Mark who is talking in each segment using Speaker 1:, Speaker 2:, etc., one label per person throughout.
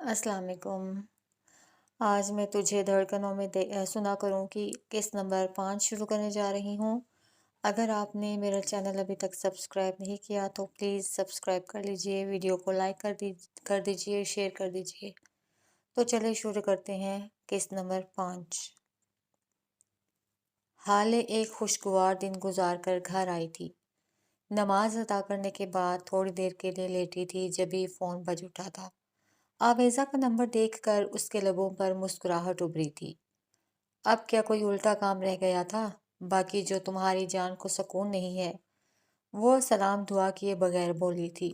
Speaker 1: السلام علیکم۔ آج میں تجھے دھڑکنوں میں سنا کروں کہ کس نمبر 5 شروع کرنے جا رہی ہوں۔ اگر آپ نے میرا چینل ابھی تک سبسکرائب نہیں کیا تو پلیز سبسکرائب کر لیجئے، ویڈیو کو لائک کر دیجئے، شیئر کر دیجئے۔ تو چلے شروع کرتے ہیں۔ کس نمبر 5۔ حالے ایک خوشگوار دن گزار کر گھر آئی تھی۔ نماز ادا کرنے کے بعد تھوڑی دیر کے لیے لیٹی تھی جبھی فون بج اٹھا تھا۔ آویزہ کا نمبر دیکھ کر اس کے لبوں پر مسکراہٹ ابھری تھی۔ اب کیا کوئی الٹا کام رہ گیا تھا؟ باقی جو تمہاری جان کو سکون نہیں ہے، وہ سلام دعا کیے بغیر بولی تھی۔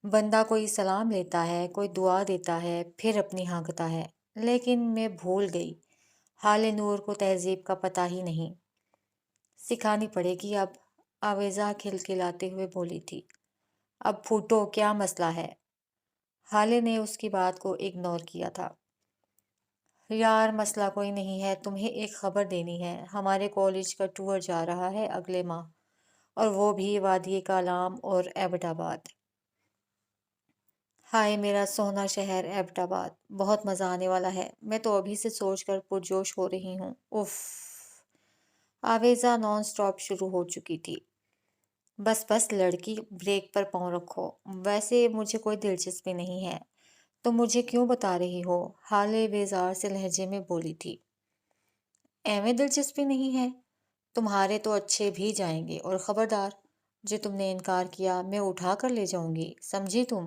Speaker 1: بندہ کوئی سلام لیتا ہے، کوئی دعا دیتا ہے، پھر اپنی ہانکتا ہے، لیکن میں بھول گئی۔ حال نور کو تہذیب کا پتہ ہی نہیں، سکھانی پڑے گی اب، آویزہ کھلکھلاتے ہوئے بولی تھی۔ اب پھوٹو، کیا مسئلہ ہے؟ حالے نے اس کی بات کو اگنور کیا تھا۔ یار مسئلہ کوئی نہیں ہے، تمہیں ایک خبر دینی ہے۔ ہمارے کالج کا ٹور جا رہا ہے اگلے ماہ، اور وہ بھی وادی کالام اور ایبٹ آباد۔ ہائے میرا سونا شہر ایبٹ آباد، بہت مزہ آنے والا ہے۔ میں تو ابھی سے سوچ کر پرجوش ہو رہی ہوں۔ اف! آویزہ نان سٹاپ شروع ہو چکی تھی۔ بس بس لڑکی، بریک پر پاؤں رکھو۔ ویسے مجھے کوئی دلچسپی نہیں ہے، تم مجھے کیوں بتا رہی ہو؟ حالے بیزار سے لہجے میں بولی تھی۔ ایویں دلچسپی نہیں ہے؟ تمہارے تو اچھے بھی جائیں گے، اور خبردار، جو تم نے انکار کیا میں اٹھا کر لے جاؤں گی، سمجھی تم؟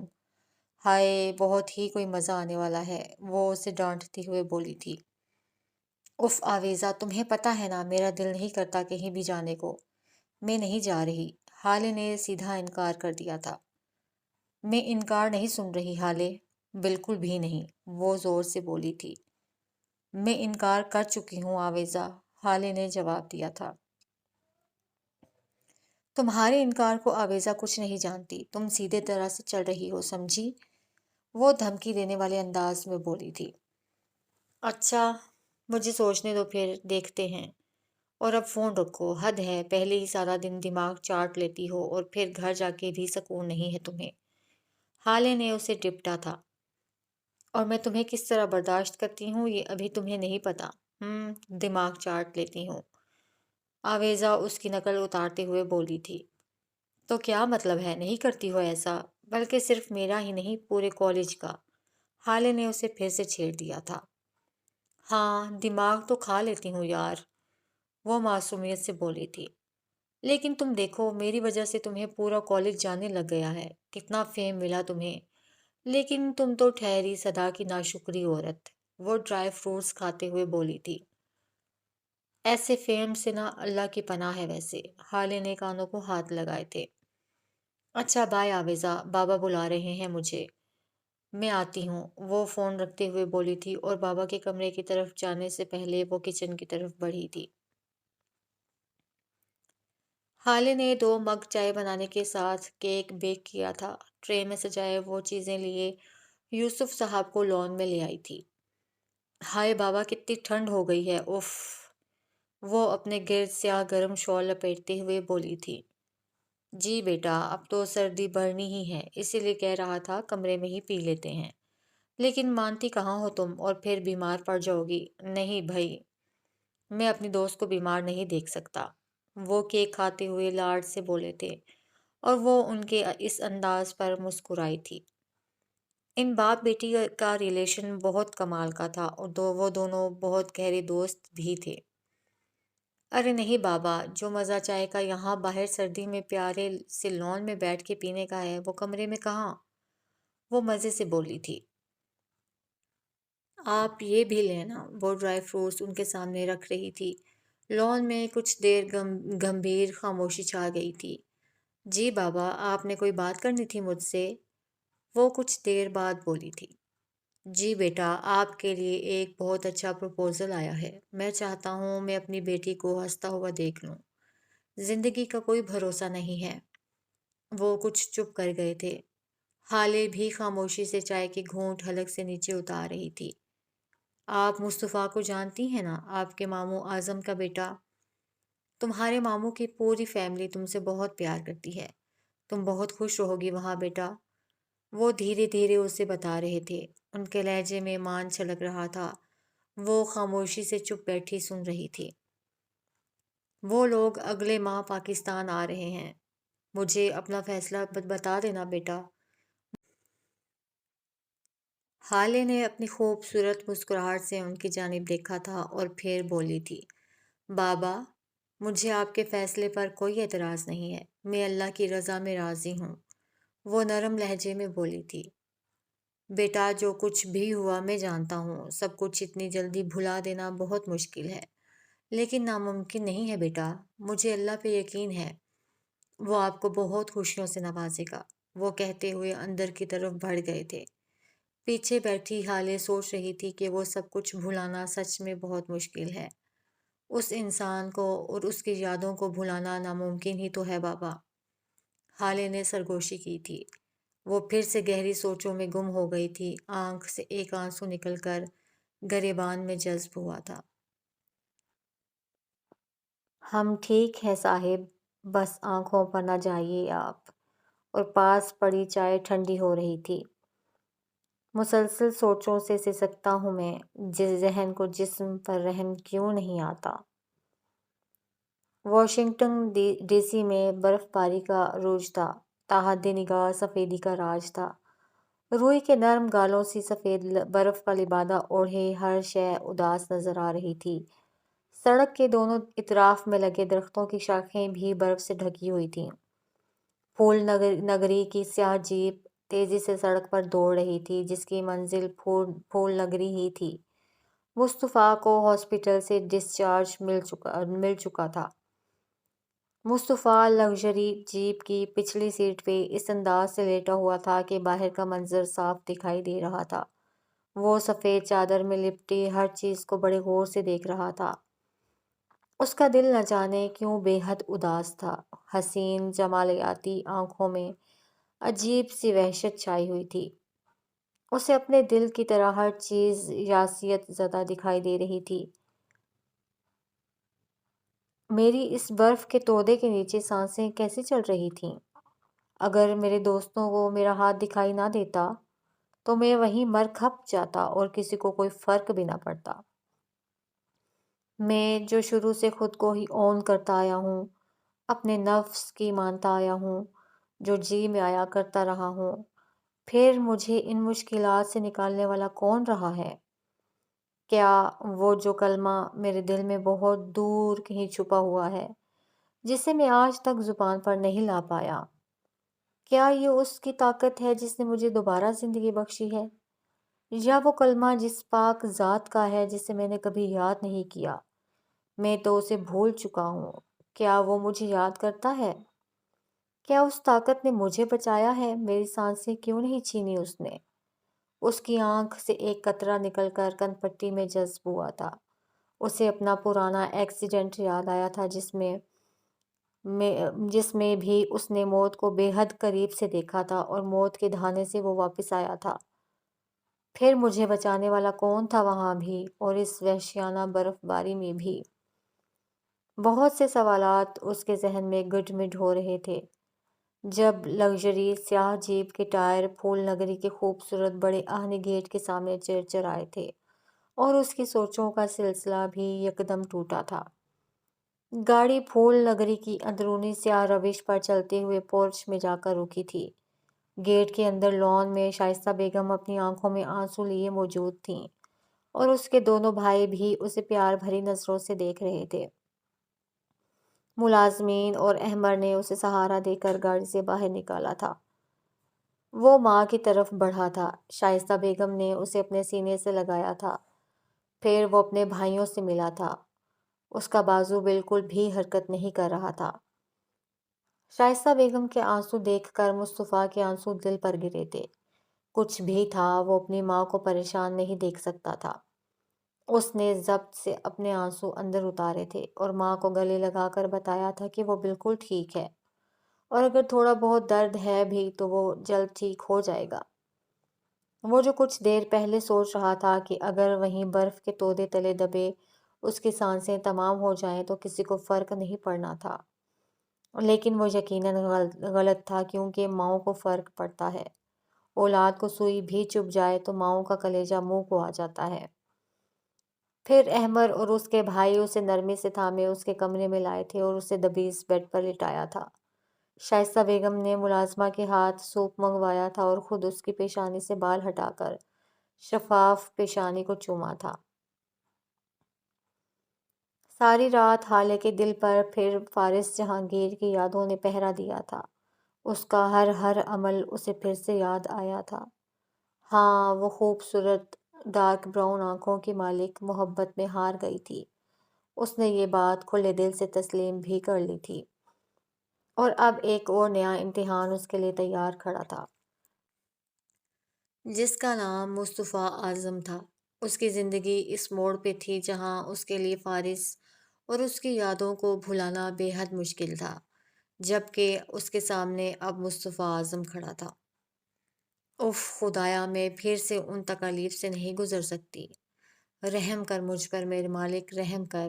Speaker 1: ہائے بہت ہی کوئی مزہ آنے والا ہے، وہ اسے ڈانٹتی ہوئے بولی تھی۔ اف آویزہ، تمہیں پتہ ہے نا میرا دل نہیں کرتا کہیں بھی جانے کو۔ میں نہیں جا رہی، حالے نے سیدھا انکار کر دیا تھا۔ میں انکار نہیں سن رہی حالے، بالکل بھی نہیں، وہ زور سے بولی تھی۔ میں انکار کر چکی ہوں آویزہ، حالے نے جواب دیا تھا۔ تمہارے انکار کو آویزہ کچھ نہیں جانتی، تم سیدھے طرح سے چل رہی ہو، سمجھی؟ وہ دھمکی دینے والے انداز میں بولی تھی۔ اچھا، مجھے سوچنے دو، پھر دیکھتے ہیں۔ اور اب فون رکھو، حد ہے، پہلے ہی سارا دن دماغ چاٹ لیتی ہو اور پھر گھر جا کے بھی سکون نہیں ہے تمہیں۔ حالے نے اسے ڈپٹا تھا۔ اور میں تمہیں کس طرح برداشت کرتی ہوں یہ ابھی تمہیں نہیں پتا۔ دماغ چاٹ لیتی ہوں، آویزہ اس کی نقل اتارتے ہوئے بولی تھی۔ تو کیا مطلب ہے، نہیں کرتی ہو ایسا؟ بلکہ صرف میرا ہی نہیں، پورے کالج کا۔ حالے نے اسے پھر سے چھیڑ دیا تھا۔ ہاں، دماغ تو کھا لیتی ہوں یار، وہ معصومیت سے بولی تھی۔ لیکن تم دیکھو، میری وجہ سے تمہیں پورا کالج جانے لگ گیا ہے، کتنا فیم ملا تمہیں۔ لیکن تم تو ٹھہری صدا کی ناشکری عورت، وہ ڈرائی فروٹس کھاتے ہوئے بولی تھی۔ ایسے فیم سے نہ اللہ کی پناہ ہے ویسے، حالے نے کانوں کو ہاتھ لگائے تھے۔ اچھا بائے آویزہ، بابا بلا رہے ہیں مجھے، میں آتی ہوں، وہ فون رکھتے ہوئے بولی تھی اور بابا کے کمرے کی طرف جانے سے پہلے وہ کچن کی طرف بڑھی تھی۔ حالے نے 2 مگ چائے بنانے کے ساتھ کیک بیک کیا تھا، ٹرے میں سجائے وہ چیزیں لیے یوسف صاحب کو لان میں لے آئی تھی۔ ہائے بابا، کتنی ٹھنڈ ہو گئی ہے، اف! وہ اپنے گرد سیاہ گرم شال لپیٹتے ہوئے بولی تھی۔ جی بیٹا، اب تو سردی بڑھنی ہی ہے، اسی لیے کہہ رہا تھا کمرے میں ہی پی لیتے ہیں۔ لیکن مانتی کہاں ہو تم، اور پھر بیمار پڑ جاؤ گی۔ نہیں بھائی، میں اپنی دوست کو بیمار نہیں دیکھ سکتا، وہ کیک کھاتے ہوئے لاڈ سے بولے تھے، اور وہ ان کے اس انداز پر مسکرائی تھی۔ ان باپ بیٹی کا ریلیشن بہت کمال کا تھا، اور وہ دونوں بہت گہرے دوست بھی تھے۔ ارے نہیں بابا، جو مزہ چائے کا یہاں باہر سردی میں پیارے سے لان میں بیٹھ کے پینے کا ہے، وہ کمرے میں کہاں، وہ مزے سے بولی تھی۔ آپ یہ بھی لینا، وہ ڈرائی فروٹس ان کے سامنے رکھ رہی تھی۔ لان میں کچھ دیر گمبھیر خاموشی چھا گئی تھی۔ جی بابا، آپ نے کوئی بات کرنی تھی مجھ سے، وہ کچھ دیر بعد بولی تھی۔ جی بیٹا، آپ کے لیے ایک بہت اچھا پروپوزل آیا ہے، میں چاہتا ہوں میں اپنی بیٹی کو ہنستا ہوا دیکھ لوں۔ زندگی کا کوئی بھروسہ نہیں ہے۔ وہ کچھ چپ کر گئے تھے۔ حالے بھی خاموشی سے چائے کی گھونٹ حلق سے نیچے اتار رہی تھی۔ آپ مصطفیٰ کو جانتی ہیں نا، آپ کے ماموں اعظم کا بیٹا؟ تمہارے ماموں کی پوری فیملی تم سے بہت پیار کرتی ہے، تم بہت خوش رہو گی وہاں بیٹا۔ وہ دھیرے دھیرے اسے بتا رہے تھے۔ ان کے لہجے میں مان چھلک رہا تھا۔ وہ خاموشی سے چپ بیٹھی سن رہی تھی۔ وہ لوگ اگلے ماہ پاکستان آ رہے ہیں۔ مجھے اپنا فیصلہ بتا دینا بیٹا۔ حالے نے اپنی خوبصورت مسکراہٹ سے ان کی جانب دیکھا تھا اور پھر بولی تھی، بابا، مجھے آپ کے فیصلے پر کوئی اعتراض نہیں ہے۔ میں اللہ کی رضا میں راضی ہوں۔ وہ نرم لہجے میں بولی تھی، بیٹا جو کچھ بھی ہوا میں جانتا ہوں، سب کچھ اتنی جلدی بھلا دینا بہت مشکل ہے، لیکن ناممکن نہیں ہے بیٹا۔ مجھے اللہ پہ یقین ہے، وہ آپ کو بہت خوشیوں سے نوازے گا۔ وہ کہتے ہوئے اندر کی طرف بڑھ گئے تھے۔ پیچھے بیٹھی حالے سوچ رہی تھی کہ وہ سب کچھ بھلانا سچ میں بہت مشکل ہے۔ اس انسان کو اور اس کی یادوں کو بھلانا ناممکن ہی تو ہے بابا۔ حالے نے سرگوشی کی تھی۔ وہ پھر سے گہری سوچوں میں گم ہو گئی تھی۔ آنکھ سے ایک آنسو نکل کر گریبان میں جذب ہوا تھا۔ ہم ٹھیک ہیں صاحب، بس آنکھوں پر نہ جائیے آپ۔ اور پاس پڑی چائے ٹھنڈی ہو رہی تھی۔ مسلسل سوچوں سے سسکتا ہوں میں، جس ذہن کو جسم پر رحم کیوں نہیں آتا۔ واشنگٹن ڈی سی میں برف باری کا عروج تھا۔ تاحد نگاہ سفیدی کا راج تھا۔ روئی کے نرم گالوں سی سفید برف کا لبادہ اوڑھے ہر شے اداس نظر آ رہی تھی۔ سڑک کے دونوں اطراف میں لگے درختوں کی شاخیں بھی برف سے ڈھکی ہوئی تھیں۔ پھول نگری کی سیاہ جیپ تیزی سے سڑک پر دوڑ رہی تھی، جس کی منزل پھول نگری ہی تھی۔ مصطفیٰ کو ہاسپٹل سے ڈسچارج مل چکا تھا۔ مصطفیٰ لگژری جیپ کی پچھلی سیٹ پہ اس انداز سے لیٹا ہوا تھا کہ باہر کا منظر صاف دکھائی دے رہا تھا۔ وہ سفید چادر میں لپٹی ہر چیز کو بڑے غور سے دیکھ رہا تھا۔ اس کا دل نہ جانے کیوں بے حد اداس تھا۔ حسین جمالیاتی آنکھوں میں عجیب سی وحشت چھائی ہوئی تھی۔ اسے اپنے دل کی طرح ہر چیز یاسیت زدہ دکھائی دے رہی تھی۔ میری اس برف کے تودے کے نیچے سانسیں کیسے چل رہی تھیں؟ اگر میرے دوستوں کو میرا ہاتھ دکھائی نہ دیتا تو میں وہیں مر کھپ جاتا اور کسی کو کوئی فرق بھی نہ پڑتا۔ میں جو شروع سے خود کو ہی اون کرتا آیا ہوں، اپنے نفس کی مانتا آیا ہوں، جو جی میں آیا کرتا رہا ہوں، پھر مجھے ان مشکلات سے نکالنے والا کون رہا ہے؟ کیا وہ جو کلمہ میرے دل میں بہت دور کہیں چھپا ہوا ہے، جسے میں آج تک زبان پر نہیں لا پایا؟ کیا یہ اس کی طاقت ہے جس نے مجھے دوبارہ زندگی بخشی ہے؟ یا وہ کلمہ جس پاک ذات کا ہے جسے میں نے کبھی یاد نہیں کیا؟ میں تو اسے بھول چکا ہوں۔ کیا وہ مجھے یاد کرتا ہے؟ کیا اس طاقت نے مجھے بچایا ہے؟ میری سانسیں کیوں نہیں چھینی اس نے؟ اس کی آنکھ سے ایک قطرہ نکل کر کن پٹی میں جذب ہوا تھا۔ اسے اپنا پرانا ایکسیڈنٹ یاد آیا تھا، جس میں بھی اس نے موت کو بے حد قریب سے دیکھا تھا اور موت کے دہانے سے وہ واپس آیا تھا۔ پھر مجھے بچانے والا کون تھا وہاں بھی، اور اس وحشیانہ برف باری میں بھی؟ بہت سے سوالات اس کے ذہن میں گڈ مڈ ہو رہے تھے جب لگژری سیاہ جیپ کے ٹائر پھول نگری کے خوبصورت بڑے آہنی گیٹ کے سامنے چرچر آئے تھے، اور اس کی سوچوں کا سلسلہ بھی یکدم ٹوٹا تھا۔ گاڑی پھول نگری کی اندرونی سیاہ روش پر چلتے ہوئے پورچ میں جا کر رکی تھی۔ گیٹ کے اندر لان میں شائستہ بیگم اپنی آنکھوں میں آنسو لیے موجود تھیں، اور اس کے دونوں بھائی بھی اسے پیار بھری نظروں سے دیکھ رہے تھے۔ ملازمین اور احمر نے اسے سہارا دے کر گاڑی سے باہر نکالا تھا۔ وہ ماں کی طرف بڑھا تھا۔ شائستہ بیگم نے اسے اپنے سینے سے لگایا تھا۔ پھر وہ اپنے بھائیوں سے ملا تھا۔ اس کا بازو بالکل بھی حرکت نہیں کر رہا تھا۔ شائستہ بیگم کے آنسو دیکھ کر مصطفیٰ کے آنسو دل پر گرے تھے۔ کچھ بھی تھا، وہ اپنی ماں کو پریشان نہیں دیکھ سکتا تھا۔ اس نے ضبط سے اپنے آنسو اندر اتارے تھے اور ماں کو گلے لگا کر بتایا تھا کہ وہ بالکل ٹھیک ہے، اور اگر تھوڑا بہت درد ہے بھی تو وہ جلد ٹھیک ہو جائے گا۔ وہ جو کچھ دیر پہلے سوچ رہا تھا کہ اگر وہیں برف کے تودے تلے دبے اس کی سانسیں تمام ہو جائیں تو کسی کو فرق نہیں پڑنا تھا، لیکن وہ یقیناً غلط تھا، کیونکہ ماؤں کو فرق پڑتا ہے، اولاد کو سوئی بھی چبھ جائے تو ماؤں کا کلیجہ منہ کو آ جاتا ہے۔ پھر احمد اور اس کے بھائی اسے نرمی سے تھامے اس کے کمرے میں لائے تھے اور اسے دبیس بیڈ پر لٹایا تھا۔ شائستہ بیگم نے ملازمہ کے ہاتھ سوپ منگوایا تھا اور خود اس کی پیشانی سے بال ہٹا کر شفاف پیشانی کو چوما تھا۔ ساری رات حالے کے دل پر پھر فارس جہانگیر کی یادوں نے پہرا دیا تھا۔ اس کا ہر عمل اسے پھر سے یاد آیا تھا۔ ہاں، وہ خوبصورت ڈارک براؤن آنکھوں کی مالک محبت میں ہار گئی تھی۔ اس نے یہ بات کھلے دل سے تسلیم بھی کر لی تھی، اور اب ایک اور نیا امتحان اس کے لیے تیار کھڑا تھا، جس کا نام مصطفیٰ اعظم تھا۔ اس کی زندگی اس موڑ پہ تھی جہاں اس کے لیے فارس اور اس کی یادوں کو بھلانا بے حد مشکل تھا، جبکہ اس کے سامنے اب مصطفیٰ اعظم کھڑا تھا۔ اف خدایا، میں پھر سے ان تکالیف سے نہیں گزر سکتی۔ رحم کر مجھ پر میرے مالک، رحم کر۔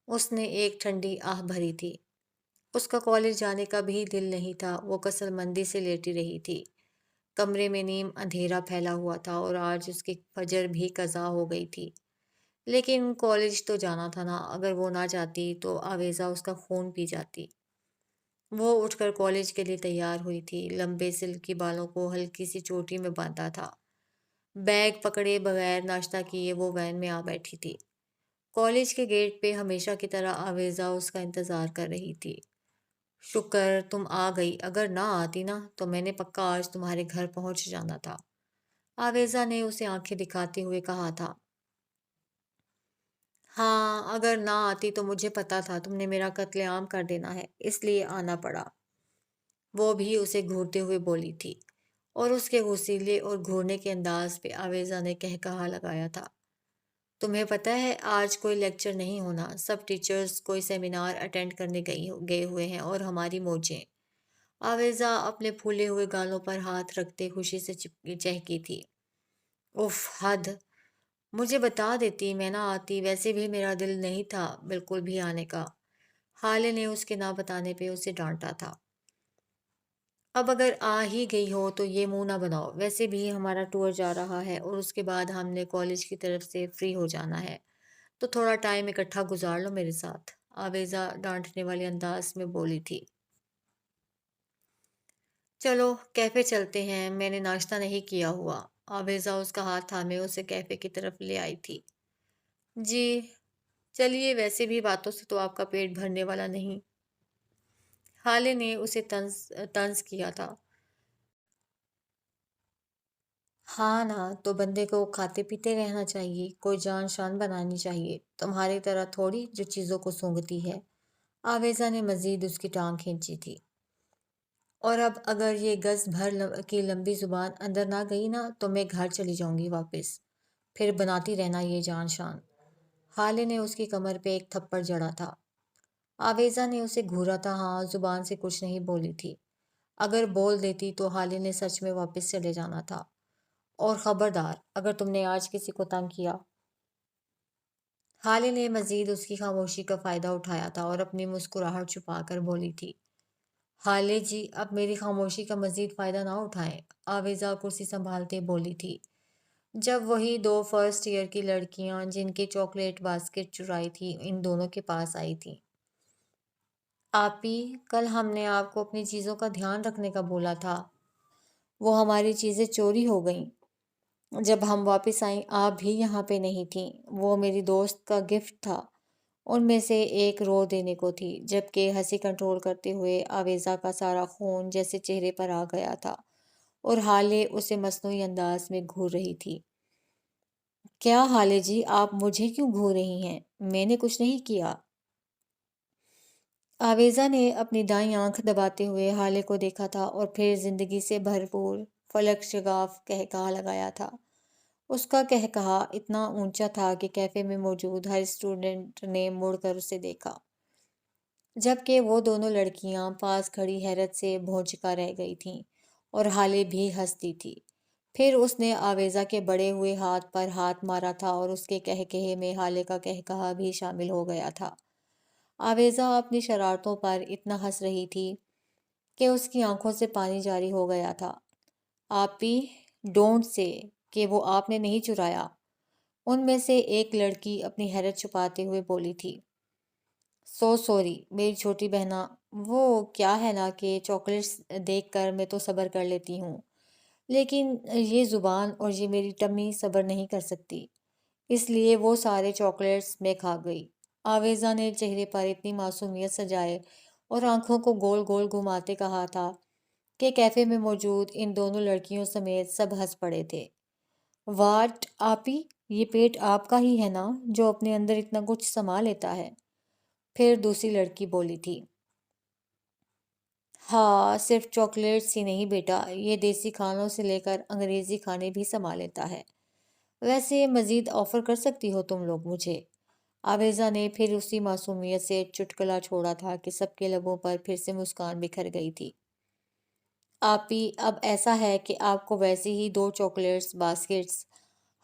Speaker 1: اس نے ایک ٹھنڈی آہ بھری تھی۔ اس کا کالج جانے کا بھی دل نہیں تھا۔ وہ کسل مندی سے لیٹی رہی تھی۔ کمرے میں نیم اندھیرا پھیلا ہوا تھا اور آج اس کی فجر بھی قضا ہو گئی تھی۔ لیکن کالج تو جانا تھا نا۔ اگر وہ نہ جاتی تو آویزہ اس کا خون پی جاتی۔ وہ اٹھ کر کالج کے لیے تیار ہوئی تھی۔ لمبے سلکی بالوں کو ہلکی سی چوٹی میں باندھا تھا۔ بیگ پکڑے بغیر ناشتہ کیے وہ وین میں آ بیٹھی تھی۔ کالج کے گیٹ پہ ہمیشہ کی طرح آویزہ اس کا انتظار کر رہی تھی۔ شکر تم آ گئی، اگر نہ آتی نا تو میں نے پکا آج تمہارے گھر پہنچ جانا تھا، آویزہ نے اسے آنکھیں دکھاتے ہوئے کہا تھا۔ ہاں، اگر نہ آتی تو مجھے پتا تھا تم نے میرا قتل عام کر دینا ہے، اس لیے آنا پڑا۔ وہ بھی اسے گھورتے ہوئے بولی تھی، اور اس کے غصیلے اور گھورنے کے انداز پہ آویزہ نے کہا لگایا تھا، تمہیں پتہ ہے آج کوئی لیکچر نہیں ہونا، سب ٹیچرز کوئی سیمینار اٹینڈ کرنے گئے ہوئے ہیں اور ہماری موجیں۔ آویزہ اپنے پھولے ہوئے گالوں پر ہاتھ رکھتے خوشی سے چہکی تھی۔ اف حد، مجھے بتا دیتی میں نہ آتی، ویسے بھی میرا دل نہیں تھا بالکل بھی آنے کا۔ حالے نے اس کے نہ بتانے پہ اسے ڈانٹا تھا۔ اب اگر آ ہی گئی ہو تو یہ منہ نہ بناؤ، ویسے بھی ہمارا ٹور جا رہا ہے اور اس کے بعد ہم نے کالج کی طرف سے فری ہو جانا ہے، تو تھوڑا ٹائم اکٹھا گزار لو میرے ساتھ، آویزہ ڈانٹنے والے انداز میں بولی تھی۔ چلو کیفے چلتے ہیں، میں نے ناشتہ نہیں کیا ہوا۔ آویزہ اس کا ہاتھ تھامے اسے کیفے کی طرف لے آئی تھی۔ جی چلیے، ویسے بھی باتوں سے تو آپ کا پیٹ بھرنے والا نہیں، حالے نے اسے طنز کیا تھا۔ ہاں نا، تو بندے کو کھاتے پیتے رہنا چاہیے، کوئی جان شان بنانی چاہیے، تمہاری طرح تھوڑی جو چیزوں کو سونگھتی ہے۔ آویزہ نے مزید اس کی ٹانگ کھینچی تھی۔ اور اب اگر یہ گز بھر کی لمبی زبان اندر نہ گئی نا تو میں گھر چلی جاؤں گی واپس، پھر بناتی رہنا یہ جان شان۔ حالے نے اس کی کمر پہ ایک تھپڑ جڑا تھا۔ آویزہ نے اسے گھورا تھا، ہاں زبان سے کچھ نہیں بولی تھی، اگر بول دیتی تو حالے نے سچ میں واپس چلے جانا تھا۔ اور خبردار اگر تم نے آج کسی کو تنگ کیا۔ حالے نے مزید اس کی خاموشی کا فائدہ اٹھایا تھا اور اپنی مسکراہٹ چھپا کر بولی تھی، حالے جی اب میری خاموشی کا مزید فائدہ نہ اٹھائیں، آویزہ کرسی سنبھالتے بولی تھی، جب وہی دو فرسٹ ایئر کی لڑکیاں جن کے چاکلیٹ باسکٹ چرائی تھی ان دونوں کے پاس آئی تھیں۔ آپی، کل ہم نے آپ کو اپنی چیزوں کا دھیان رکھنے کا بولا تھا، وہ ہماری چیزیں چوری ہو گئیں۔ جب ہم واپس آئیں آپ بھی یہاں پہ نہیں تھیں، وہ میری دوست کا گفٹ تھا، ان میں سے ایک رو دینے کو تھی، جبکہ ہنسی کنٹرول کرتے ہوئے آویزہ کا سارا خون جیسے چہرے پر آ گیا تھا اور حالے اسے مصنوعی انداز میں گھور رہی تھی۔ کیا حالے جی، آپ مجھے کیوں گھور رہی ہیں؟ میں نے کچھ نہیں کیا۔ آویزہ نے اپنی دائیں آنکھ دباتے ہوئے حالے کو دیکھا تھا اور پھر زندگی سے بھرپور فلک شگاف کہکہا لگایا تھا۔ اس کا کہکہا اتنا اونچا تھا کہ کیفے میں موجود ہر اسٹوڈنٹ نے مڑ کر اسے دیکھا، جبکہ وہ دونوں لڑکیاں پاس کھڑی حیرت سے بھونچکا رہ گئی تھیں اور حالے بھی ہنستی تھی۔ پھر اس نے آویزہ کے بڑے ہوئے ہاتھ پر ہاتھ مارا تھا اور اس کے کہکہے میں حالے کا کہکہا بھی شامل ہو گیا تھا۔ آویزہ اپنی شرارتوں پر اتنا ہنس رہی تھی کہ اس کی آنکھوں سے پانی جاری ہو گیا تھا۔ آپی ڈونٹ سے کہ وہ آپ نے نہیں چرایا، ان میں سے ایک لڑکی اپنی حیرت چھپاتے ہوئے بولی تھی۔ سو سوری میری چھوٹی بہنا، وہ کیا ہے نا کہ چاکلیٹس دیکھ کر میں تو صبر کر لیتی ہوں، لیکن یہ زبان اور یہ میری ٹمی صبر نہیں کر سکتی، اس لیے وہ سارے چاکلیٹس میں کھا گئی۔ آویزا نے چہرے پر اتنی معصومیت سجائے اور آنکھوں کو گول گول گھماتے کہا تھا کہ کیفے میں موجود ان دونوں لڑکیوں سمیت سب ہنس پڑے تھے۔ واٹ آپی، یہ پیٹ آپ کا ہی ہے نا جو اپنے اندر اتنا کچھ سما لیتا ہے؟ پھر دوسری لڑکی بولی تھی۔ ہاں، صرف چاکلیٹس ہی نہیں بیٹا، یہ دیسی کھانوں سے لے کر انگریزی کھانے بھی سما لیتا ہے۔ ویسے مزید آفر کر سکتی ہو تم لوگ مجھے؟ آویزا نے پھر اسی معصومیت سے چٹکلا چھوڑا تھا کہ سب کے لبوں پر پھر سے مسکان بکھر گئی تھی۔ آپی، اب ایسا ہے کہ آپ کو ویسے ہی 2 چاکلیٹس باسکٹس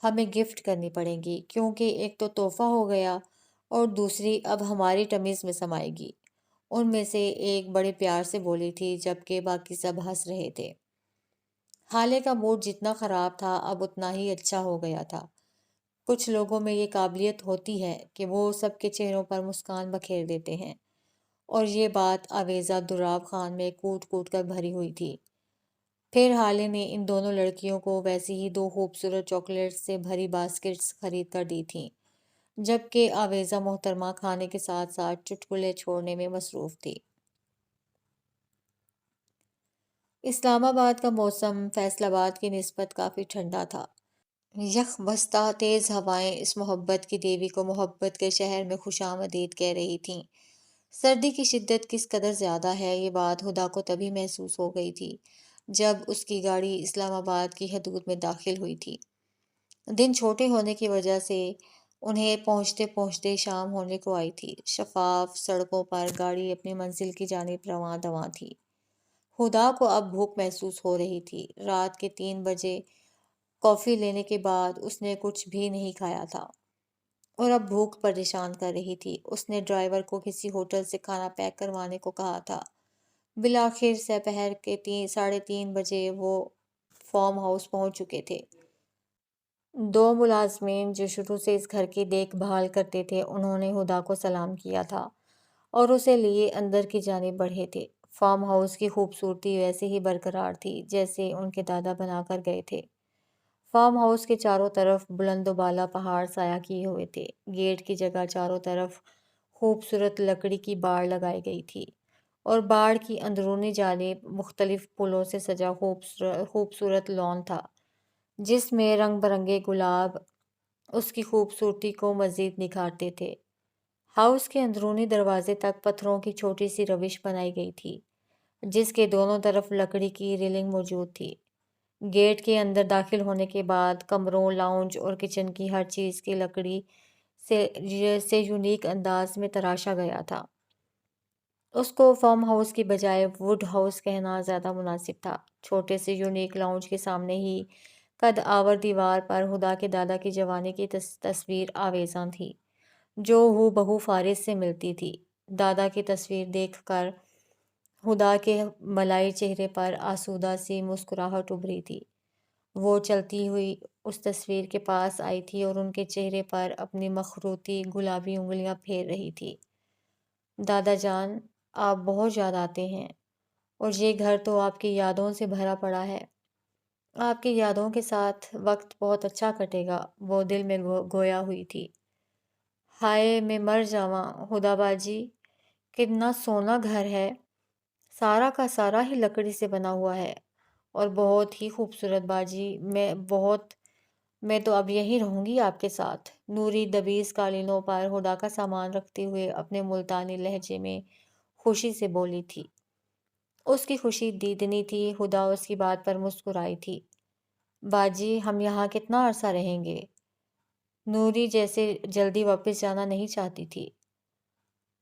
Speaker 1: ہمیں گفٹ کرنی پڑیں گی، کیونکہ ایک تو تحفہ ہو گیا اور دوسری اب ہماری ٹمیز میں سمائے گی، ان میں سے ایک بڑے پیار سے بولی تھی، جبکہ باقی سب ہنس رہے تھے۔ حالے کا موڈ جتنا خراب تھا اب اتنا ہی اچھا ہو گیا تھا۔ کچھ لوگوں میں یہ قابلیت ہوتی ہے کہ وہ سب کے چہروں پر مسکان بکھیر دیتے ہیں، اور یہ بات آویزا دراب خان میں کوٹ کوٹ کر بھری ہوئی تھی۔ پھر حالے نے ان دونوں لڑکیوں کو ویسی ہی 2 خوبصورت چاکلیٹس سے بھری باسکٹس خرید کر دی تھیں، جبکہ آویزا محترمہ کھانے کے ساتھ ساتھ چٹکلے چھوڑنے میں مصروف تھی۔ اسلام آباد کا موسم فیصل آباد کی نسبت کافی ٹھنڈا تھا۔ یخ بستہ تیز ہوائیں اس محبت کی دیوی کو محبت کے شہر میں خوش آمدید کہہ رہی تھیں۔ سردی کی شدت کس قدر زیادہ ہے یہ بات ہدا کو تبھی محسوس ہو گئی تھی جب اس کی گاڑی اسلام آباد کی حدود میں داخل ہوئی تھی۔ دن چھوٹے ہونے کی وجہ سے انہیں پہنچتے پہنچتے شام ہونے کو آئی تھی۔ شفاف سڑکوں پر گاڑی اپنی منزل کی جانب رواں دواں تھی۔ ہدا کو اب بھوک محسوس ہو رہی تھی۔ رات کے 3 بجے کافی لینے کے بعد اس نے کچھ بھی نہیں کھایا تھا اور اب بھوک پریشان کر رہی تھی۔ اس نے ڈرائیور کو کسی ہوٹل سے کھانا پیک کروانے کو کہا تھا۔ بالآخر سپہر کے 3:30 بجے وہ فارم ہاؤس پہنچ چکے تھے۔ 2 ملازمین جو شروع سے اس گھر کی دیکھ بھال کرتے تھے انہوں نے ہدا کو سلام کیا تھا اور اسے لیے اندر کی جانب بڑھے تھے۔ فارم ہاؤس کی خوبصورتی ویسے ہی برقرار تھی جیسے ان کے دادا بنا کر گئے تھے۔ فارم ہاؤس کے چاروں طرف بلند و بالا پہاڑ سایہ کیے ہوئے تھے۔ گیٹ کی جگہ چاروں طرف خوبصورت لکڑی کی باڑ لگائی گئی تھی اور باڑ کی اندرونی جانب مختلف پھولوں سے سجا خوبصورت لان تھا جس میں رنگ برنگے گلاب اس کی خوبصورتی کو مزید نکھارتے تھے۔ ہاؤس کے اندرونی دروازے تک پتھروں کی چھوٹی سی روش بنائی گئی تھی جس کے دونوں طرف لکڑی کی ریلنگ موجود تھی۔ گیٹ کے اندر داخل ہونے کے بعد کمروں، لاؤنج اور کچن کی ہر چیز کی لکڑی سے یونیک انداز میں تراشا گیا تھا۔ اس کو فارم ہاؤس کی بجائے ووڈ ہاؤس کہنا زیادہ مناسب تھا۔ چھوٹے سے یونیک لاؤنج کے سامنے ہی قد آور دیوار پر ہدا کے دادا کی جوانی کی تصویر آویزاں تھی جو ہو بہو فارس سے ملتی تھی۔ دادا کی تصویر دیکھ کر ہدا کے ملائی چہرے پر آسودہ سی مسکراہٹ ابھری تھی۔ وہ چلتی ہوئی اس تصویر کے پاس آئی تھی اور ان کے چہرے پر اپنی مخروطی گلابی انگلیاں پھیر رہی تھی۔ دادا جان، آپ بہت یاد آتے ہیں اور یہ گھر تو آپ کی یادوں سے بھرا پڑا ہے۔ آپ کی یادوں کے ساتھ وقت بہت اچھا کٹے گا، وہ دل میں گویا ہوئی تھی۔ ہائے میں مر جاواں ہدا باجی، کتنا سونا گھر ہے، سارا کا سارا ہی لکڑی سے بنا ہوا ہے اور بہت ہی خوبصورت باجی، میں تو اب یہیں رہوں گی آپ کے ساتھ۔ نوری دبیز قالینوں پر ہدا کا سامان رکھتے ہوئے اپنے ملتانی لہجے میں خوشی سے بولی تھی۔ اس کی خوشی دیدنی تھی۔ ہدا اس کی بات پر مسکرائی تھی۔ باجی، ہم یہاں کتنا عرصہ رہیں گے؟ نوری جیسے جلدی واپس جانا نہیں چاہتی تھی۔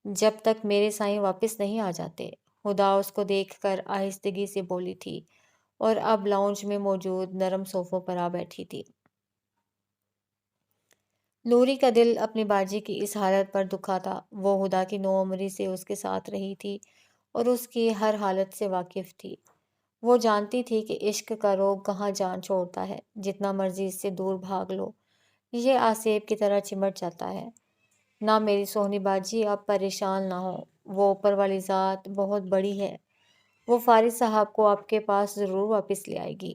Speaker 1: جب تک میرے سائیں واپس نہیں آ جاتے، ہدا اس کو دیکھ کر آہستگی سے بولی تھی اور اب لاؤنج میں موجود نرم صوفوں پر آ بیٹھی تھی۔ نوری کا دل اپنی باجی کی اس حالت پر دکھا تھا۔ وہ ہدا کی نوعمری سے اس کے ساتھ رہی تھی اور اس کی ہر حالت سے واقف تھی۔ وہ جانتی تھی کہ عشق کا روگ کہاں جان چھوڑتا ہے، جتنا مرضی اس سے دور بھاگ لو یہ آسیب کی طرح چمٹ جاتا ہے۔ نہ میری سونی باجی، آپ پریشان نہ ہو، وہ اوپر والی ذات بہت بڑی ہے، وہ فارس صاحب کو آپ کے پاس ضرور واپس لے آئے گی۔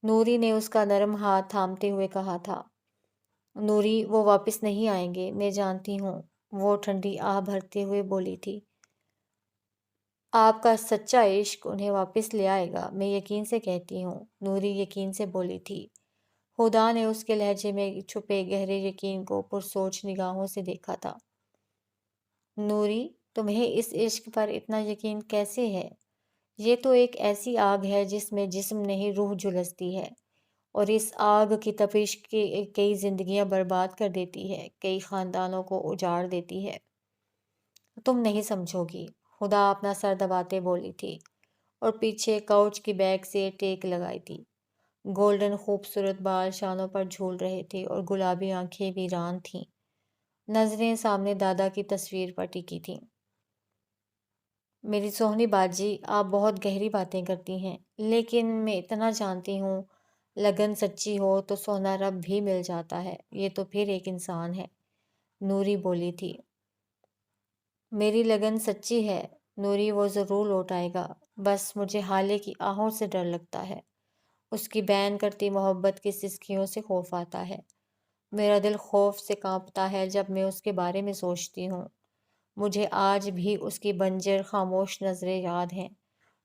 Speaker 1: نوری نے اس کا نرم ہاتھ تھامتے ہوئے کہا تھا۔ نوری، وہ واپس نہیں آئیں گے، میں جانتی ہوں، وہ ٹھنڈی آہ بھرتے ہوئے بولی تھی۔ آپ کا سچا عشق انہیں واپس لے آئے گا، میں یقین سے کہتی ہوں، نوری یقین سے بولی تھی۔ خدا نے اس کے لہجے میں چھپے گہرے یقین کو پرسوچ نگاہوں سے دیکھا تھا۔ نوری، تمہیں اس عشق پر اتنا یقین کیسے ہے؟ یہ تو ایک ایسی آگ ہے جس میں جسم نہیں روح جھلستی ہے، اور اس آگ کی تپش کئی زندگیاں برباد کر دیتی ہے، کئی خاندانوں کو اجاڑ دیتی ہے۔ تم نہیں سمجھو گی، خدا اپنا سر دباتے بولی تھی، اور پیچھے کاؤچ کی بیک سے ٹیک لگائی تھی۔ گولڈن خوبصورت بال شانوں پر جھول رہے تھے اور گلابی آنکھیں ویران تھیں، نظریں سامنے دادا کی تصویر پر ٹکی تھیں۔ میری سوہنی باجی، آپ بہت گہری باتیں کرتی ہیں، لیکن میں اتنا جانتی ہوں، لگن سچی ہو تو سونا رب بھی مل جاتا ہے، یہ تو پھر ایک انسان ہے، نوری بولی تھی۔ میری لگن سچی ہے نوری، وہ ضرور لوٹ آئے گا، بس مجھے حالے کی آہوں سے ڈر لگتا ہے، اس کی بیان کرتی محبت کی سسکیوں سے خوف آتا ہے۔ میرا دل خوف سے کانپتا ہے جب میں اس کے بارے میں سوچتی ہوں۔ مجھے آج بھی اس کی بنجر خاموش نظریں یاد ہیں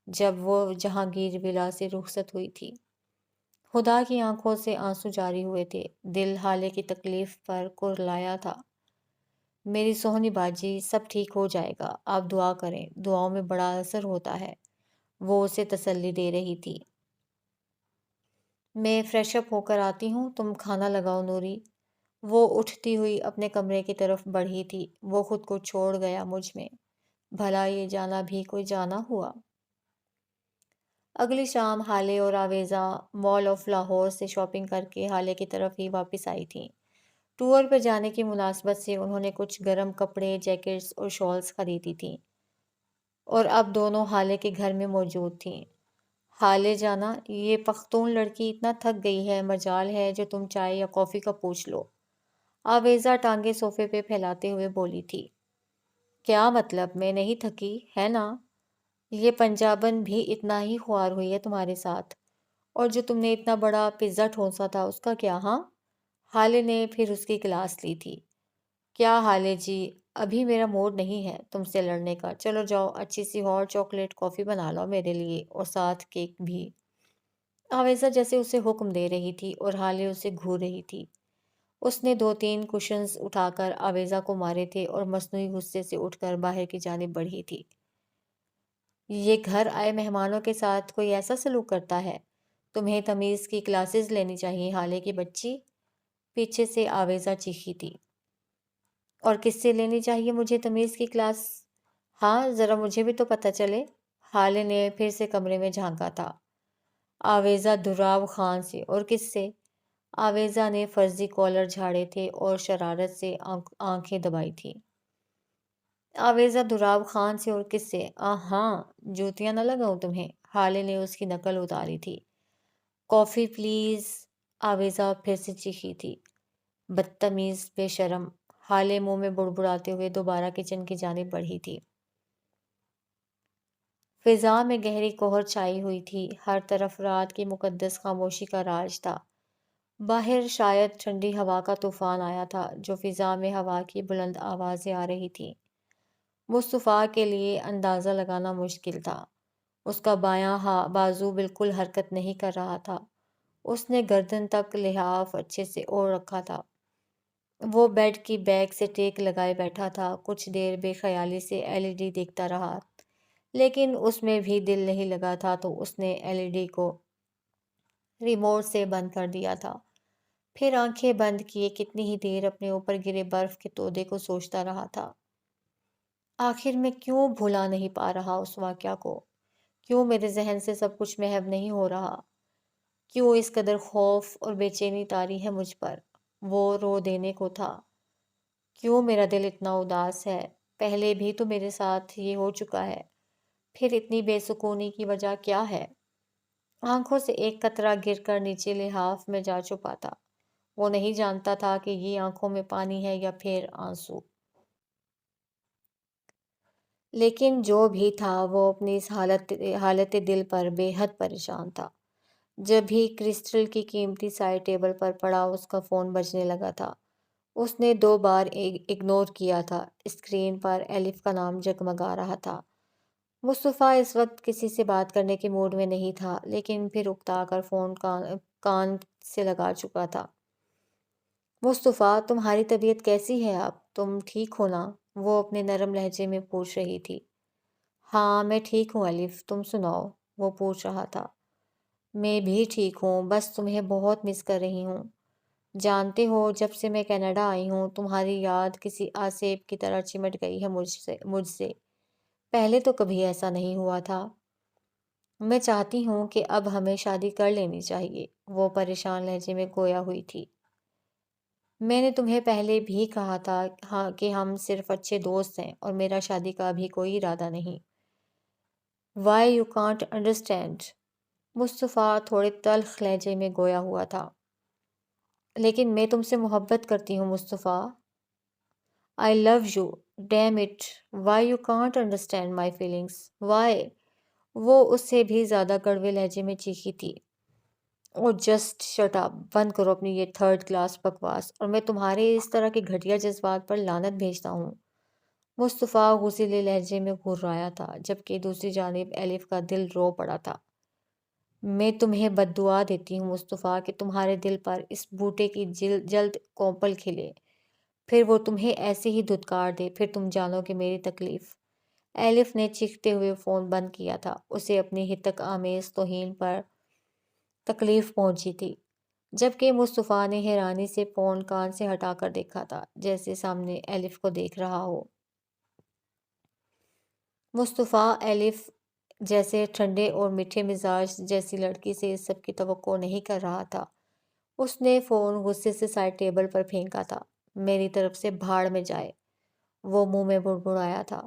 Speaker 1: جب وہ جہانگیر ولا سے رخصت ہوئی تھی۔ خدا کی آنکھوں سے آنسو جاری ہوئے تھے، دل حالے کی تکلیف پر کرلایا تھا۔ میری سوہنی باجی، سب ٹھیک ہو جائے گا، آپ دعا کریں، دعاؤں میں بڑا اثر ہوتا ہے، وہ اسے تسلی دے رہی تھی۔ میں فریش اپ ہو کر آتی ہوں، تم کھانا لگاؤ نوری۔ وہ اٹھتی ہوئی اپنے کمرے کی طرف بڑھی تھی، وہ خود کو چھوڑ گیا مجھ میں، بھلا یہ جانا بھی کوئی جانا ہوا۔ اگلی شام حالے اور آویزہ مال آف لاہور سے شاپنگ کر کے حالے کی طرف ہی واپس آئی تھیں۔ ٹور پر جانے کی مناسبت سے انہوں نے کچھ گرم کپڑے، جیکٹس اور شالز خریدی تھیں، اور اب دونوں حالے کے گھر میں موجود تھیں۔ حالے جانا، یہ پختون لڑکی اتنا تھک گئی ہے، مجال ہے جو تم چائے یا کافی کا پوچھ لو، آویزہ ٹانگیں صوفے پہ پھیلاتے ہوئے بولی تھی۔ کیا مطلب، میں نہیں تھکی ہے نا؟ یہ پنجابن بھی اتنا ہی خوار ہوئی ہے تمہارے ساتھ، اور جو تم نے اتنا بڑا پزا ٹھونسا تھا اس کا کیا؟ ہاں، حالے نے پھر اس کی کلاس لی تھی۔ کیا حالے جی، ابھی میرا موڈ نہیں ہے تم سے لڑنے کا، چلو جاؤ اچھی سی ہاٹ چاکلیٹ کافی بنا لاؤ میرے لیے، اور ساتھ کیک بھی۔ آویزہ جیسے اسے حکم دے رہی تھی اور حالے اسے گھور رہی تھی۔ اس نے 2-3 کوشنز اٹھا کر آویزہ کو مارے تھے اور مصنوعی غصے سے اٹھ کر باہر کی جانب بڑھی تھی۔ یہ گھر آئے مہمانوں کے ساتھ کوئی ایسا سلوک کرتا ہے؟ تمہیں تمیز کی کلاسز لینی چاہیے حالے کی بچی، پیچھے سے آویزہ چیخی تھی۔ اور کس سے لینی چاہیے مجھے تمیز کی کلاس؟ ہاں، ذرا مجھے بھی تو پتہ چلے۔ حالے نے پھر سے کمرے میں جھانکا تھا۔ آویزہ دراو خان سے، اور کس سے؟ آویزہ نے فرضی کالر جھاڑے تھے اور شرارت سے آنکھیں دبائی تھی۔ آویزہ دراو خان سے، اور کس سے؟ ہاں، جوتیاں نہ لگاؤں تمہیں، حالے نے اس کی نقل اتاری تھی۔ کافی پلیز، آویزہ پھر سے چیخی تھی۔ بدتمیز، بے شرم، حالے منہ میں بڑبڑاتے ہوئے دوبارہ کچن کی جانب بڑھی تھی۔ فضا میں گہری کوہر چھائی ہوئی تھی، ہر طرف رات کی مقدس خاموشی کا راج تھا۔ باہر شاید ٹھنڈی ہوا کا طوفان آیا تھا، جو فضا میں ہوا کی بلند آوازیں آ رہی تھیں۔ مصطفیٰ کے لیے اندازہ لگانا مشکل تھا، اس کا بایاں بازو بالکل حرکت نہیں کر رہا تھا، اس نے گردن تک لحاف اچھے سے اوڑھ رکھا تھا۔ وہ بیڈ کی بیک سے ٹیک لگائے بیٹھا تھا، کچھ دیر بے خیالی سے LED دیکھتا رہا، لیکن اس میں بھی دل نہیں لگا تھا تو اس نے LED کو ریموٹ سے بند کر دیا تھا۔ پھر آنکھیں بند کیے کتنی ہی دیر اپنے اوپر گرے برف کے تودے کو سوچتا رہا تھا۔ آخر میں کیوں بھلا نہیں پا رہا اس واقعہ کو؟ کیوں میرے ذہن سے سب کچھ محو نہیں ہو رہا؟ کیوں اس قدر خوف اور بے چینی طاری ہے مجھ پر؟ وہ رو دینے کو تھا۔ کیوں میرا دل اتنا اداس ہے؟ پہلے بھی تو میرے ساتھ یہ ہو چکا ہے، پھر اتنی بے سکونی کی وجہ کیا ہے؟ آنکھوں سے ایک قطرہ گر کر نیچے لحاف میں جا چھپا تھا۔ وہ نہیں جانتا تھا کہ یہ آنکھوں میں پانی ہے یا پھر آنسو، لیکن جو بھی تھا وہ اپنی اس حالت دل پر بے حد پریشان تھا۔ جب ہی کرسٹل کی قیمتی سائڈ ٹیبل پر پڑا اس کا فون بجنے لگا تھا۔ اس نے 2 بار اگنور کیا تھا۔ اسکرین پر الف کا نام جگمگا رہا تھا۔ مصطفیٰ اس وقت کسی سے بات کرنے کے موڈ میں نہیں تھا، لیکن پھر اکتا کر فون کان سے لگا چکا تھا۔ مصطفیٰ، تمہاری طبیعت کیسی ہے اب؟ تم ٹھیک ہو نا؟ وہ اپنے نرم لہجے میں پوچھ رہی تھی۔ ہاں میں ٹھیک ہوں الف، تم سناؤ؟ وہ پوچھ رہا تھا۔ میں بھی ٹھیک ہوں، بس تمہیں بہت مس کر رہی ہوں۔ جانتے ہو جب سے میں کینیڈا آئی ہوں تمہاری یاد کسی آسیب کی طرح چمٹ گئی ہے مجھ سے۔ پہلے تو کبھی ایسا نہیں ہوا تھا۔ میں چاہتی ہوں کہ اب ہمیں شادی کر لینی چاہیے، وہ پریشان لہجے میں گویا ہوئی تھی۔ میں نے تمہیں پہلے بھی کہا تھا ہاں کہ ہم صرف اچھے دوست ہیں اور میرا شادی کا ابھی کوئی ارادہ نہیں۔ Why you can't understand؟ مصطفیٰ تھوڑے تلخ لہجے میں گویا ہوا تھا۔ لیکن میں تم سے محبت کرتی ہوں مصطفیٰ۔ I love you. Damn it. Why you can't understand my feelings? Why؟ وہ اس سے بھی زیادہ کڑوے لہجے میں چیخی تھی۔ او جسٹ شٹ اپ، بند کرو اپنی یہ 3rd کلاس بکواس، اور میں تمہارے اس طرح کے گھٹیا جذبات پر لعنت بھیجتا ہوں۔ مصطفیٰ غصیلے لہجے میں گھررایا تھا، جبکہ دوسری جانب الف کا دل رو پڑا تھا۔ میں تمہیں بد دعا دیتی ہوں مصطفیٰ کہ تمہارے دل پر اس بوٹے کی جلد کوپل کھلے، پھر وہ تمہیں ایسے ہی دھتکار دے، پھر تم جانو کہ میری تکلیف۔ الف نے چیختے ہوئے فون بند کیا تھا۔ اسے اپنی ہتک آمیز توہین پر تکلیف پہنچی تھی، جبکہ مصطفیٰ نے حیرانی سے فون کان سے ہٹا کر دیکھا تھا، جیسے سامنے الف کو دیکھ رہا ہو۔ مصطفیٰ الف جیسے ٹھنڈے اور میٹھے مزاج جیسی لڑکی سے اس سب کی توقع نہیں کر رہا تھا۔ اس نے فون غصے سے سائڈ ٹیبل پر پھینکا تھا۔ میری طرف سے بھاڑ میں جائے، وہ منہ میں بڑبڑایا تھا،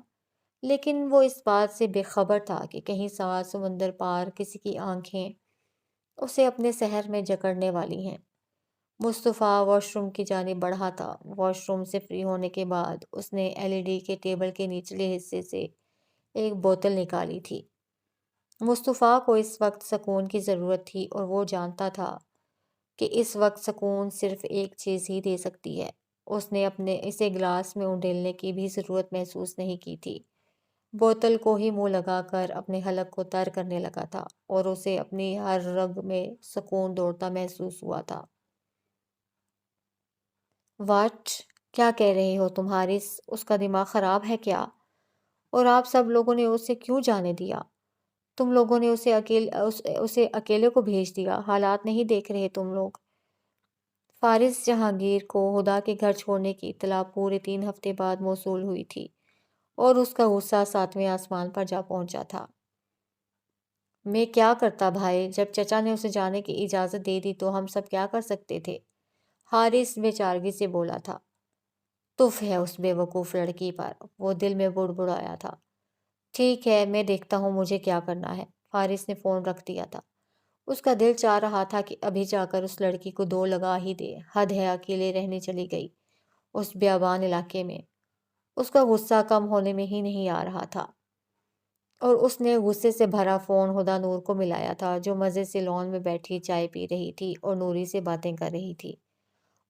Speaker 1: لیکن وہ اس بات سے بے خبر تھا کہ کہیں سمندر پار کسی کی آنکھیں اسے اپنے سحر میں جکڑنے والی ہیں۔ مصطفیٰ واش روم کی جانب بڑھا تھا۔ واش روم سے فری ہونے کے بعد اس نے LED کے ٹیبل کے نچلے حصے سے ایک بوتل نکالی تھی۔ مصطفیٰ کو اس وقت سکون کی ضرورت تھی اور وہ جانتا تھا کہ اس وقت سکون صرف ایک چیز ہی دے سکتی ہے۔ اس نے اسے گلاس میں انڈیلنے کی بھی ضرورت محسوس نہیں کی تھی۔ بوتل کو ہی منہ لگا کر اپنے حلق کو تر کرنے لگا تھا اور اسے اپنی ہر رگ میں سکون دوڑتا محسوس ہوا تھا۔ واٹ؟ کیا کہہ رہے ہو تم حارث؟ اس کا دماغ خراب ہے کیا؟ اور آپ سب لوگوں نے اسے کیوں جانے دیا؟ تم لوگوں نے اسے اکیلے کو بھیج دیا، حالات نہیں دیکھ رہے تم لوگ؟ فارس جہانگیر کو ہدا کے گھر چھوڑنے کی اطلاع پورے 3 ہفتے بعد موصول ہوئی تھی اور اس کا غصہ 7ویں آسمان پر جا پہنچا تھا۔ میں کیا کرتا بھائی؟ جب چچا نے اسے جانے کی اجازت دے دی تو ہم سب کیا کر سکتے تھے؟ حارث بے چارگی سے بولا تھا۔ تف ہے اس بے وقوف لڑکی پر، وہ دل میں بڑبڑایا تھا۔ ٹھیک ہے، میں دیکھتا ہوں مجھے کیا کرنا ہے۔ فارس نے فون رکھ دیا تھا۔ اس کا دل چاہ رہا تھا کہ ابھی جا کر اس لڑکی کو 2 لگا ہی دے۔ حد ہے اکیلے رہنے چلی گئی اس بیابان علاقے میں۔ اس کا غصہ کم ہونے میں ہی نہیں آ رہا تھا اور اس نے غصے سے بھرا فون ہدا نور کو ملایا تھا، جو مزے سے لان میں بیٹھی چائے پی رہی تھی اور نوری سے باتیں کر رہی تھی،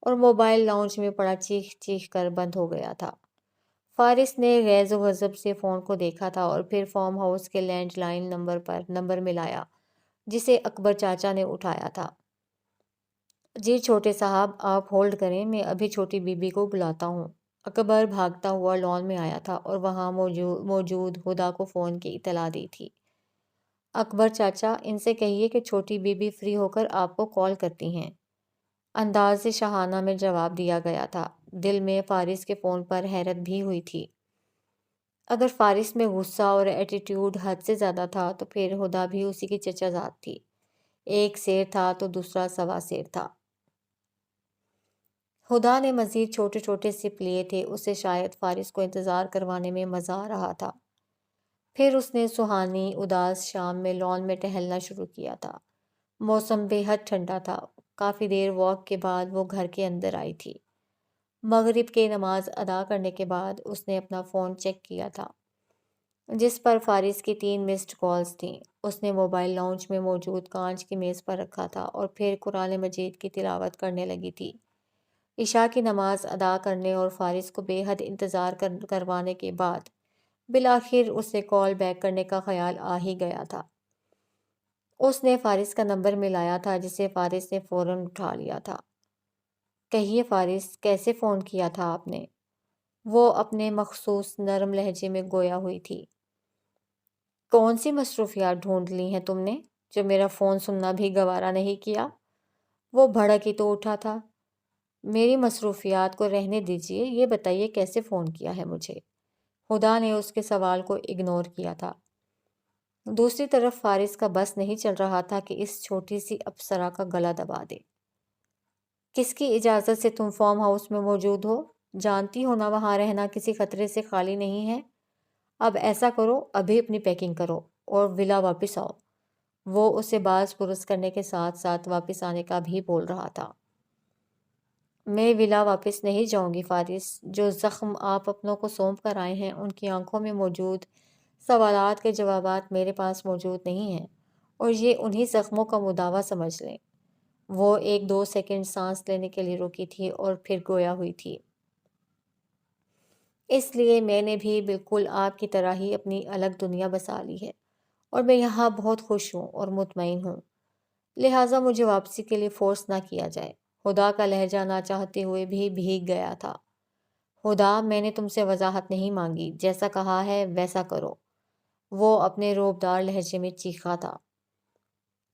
Speaker 1: اور موبائل لاؤنج میں پڑا چیخ چیخ کر بند ہو گیا تھا۔ فارس نے غیظ و غضب سے فون کو دیکھا تھا اور پھر فارم ہاؤس کے لینڈ لائن نمبر پر نمبر ملایا، جسے اکبر چاچا نے اٹھایا تھا۔ جی چھوٹے صاحب، آپ ہولڈ کریں، میں ابھی چھوٹی بی بی کو بلاتا ہوں۔ اکبر بھاگتا ہوا لان میں آیا تھا اور وہاں موجود ہدا کو فون کی اطلاع دی تھی۔ اکبر چاچا، ان سے کہیے کہ چھوٹی بی بی فری ہو کر آپ کو کال کرتی ہیں، انداز شاہانہ میں جواب دیا گیا تھا۔ دل میں فارس کے فون پر حیرت بھی ہوئی تھی۔ اگر فارس میں غصہ اور ایٹیٹیوڈ حد سے زیادہ تھا تو پھر ہدا بھی اسی کی چچا ذات تھی۔ ایک سیر تھا تو دوسرا سوا سیر تھا۔ ہدا نے مزید چھوٹے چھوٹے سپ لیے تھے، اسے شاید فارس کو انتظار کروانے میں مزہ آ رہا تھا۔ پھر اس نے سہانی اداس شام میں لان میں ٹہلنا شروع کیا تھا۔ موسم بے حد ٹھنڈا تھا۔ کافی دیر واک کے بعد وہ گھر کے اندر آئی تھی۔ مغرب کی نماز ادا کرنے کے بعد اس نے اپنا فون چیک کیا تھا، جس پر فارس کی 3 مسڈ کالز تھیں۔ اس نے موبائل لاؤنج میں موجود کانچ کی میز پر رکھا تھا اور پھر قرآن مجید کی تلاوت کرنے لگی تھی۔ عشاء کی نماز ادا کرنے اور فارس کو بے حد انتظار کروانے کے بعد بالآخر اسے کال بیک کرنے کا خیال آ ہی گیا تھا۔ اس نے فارس کا نمبر ملایا تھا، جسے فارس نے فوراً اٹھا لیا تھا۔ کہیے فارس، کیسے فون کیا تھا آپ نے؟ وہ اپنے مخصوص نرم لہجے میں گویا ہوئی تھی۔ کون سی مصروفیات ڈھونڈ لی ہیں تم نے جو میرا فون سننا بھی گوارا نہیں کیا؟ وہ بھڑک ہی تو اٹھا تھا۔ میری مصروفیات کو رہنے دیجیے، یہ بتائیے کیسے فون کیا ہے مجھے؟ ہدا نے اس کے سوال کو اگنور کیا تھا۔ دوسری طرف فارس کا بس نہیں چل رہا تھا کہ اس چھوٹی سی اپسرا کا گلا دبا دے۔ کس کی اجازت سے تم فارم ہاؤس میں موجود ہو؟ جانتی ہو نا وہاں رہنا کسی خطرے سے خالی نہیں ہے۔ اب ایسا کرو، ابھی اپنی پیکنگ کرو اور ولا واپس آؤ۔ وہ اسے باز پرس کرنے کے ساتھ ساتھ واپس آنے کا بھی بول رہا تھا۔ میں ولا واپس نہیں جاؤں گی فارس۔ جو زخم آپ اپنوں کو سونپ کر آئے ہیں ان کی آنکھوں میں موجود سوالات کے جوابات میرے پاس موجود نہیں ہیں، اور یہ انہی زخموں کا مداوا سمجھ لیں۔ وہ 1-2 سیکنڈ سانس لینے کے لیے رکی تھی اور پھر گویا ہوئی تھی۔ اس لیے میں نے بھی بالکل آپ کی طرح ہی اپنی الگ دنیا بسا لی ہے، اور میں یہاں بہت خوش ہوں اور مطمئن ہوں، لہٰذا مجھے واپسی کے لیے فورس نہ کیا جائے۔ ہدا کا لہجہ نہ چاہتے ہوئے بھی بھیگ گیا تھا۔ ہدا، میں نے تم سے وضاحت نہیں مانگی، جیسا کہا ہے ویسا کرو۔ وہ اپنے روبدار لہجے میں چیخا تھا۔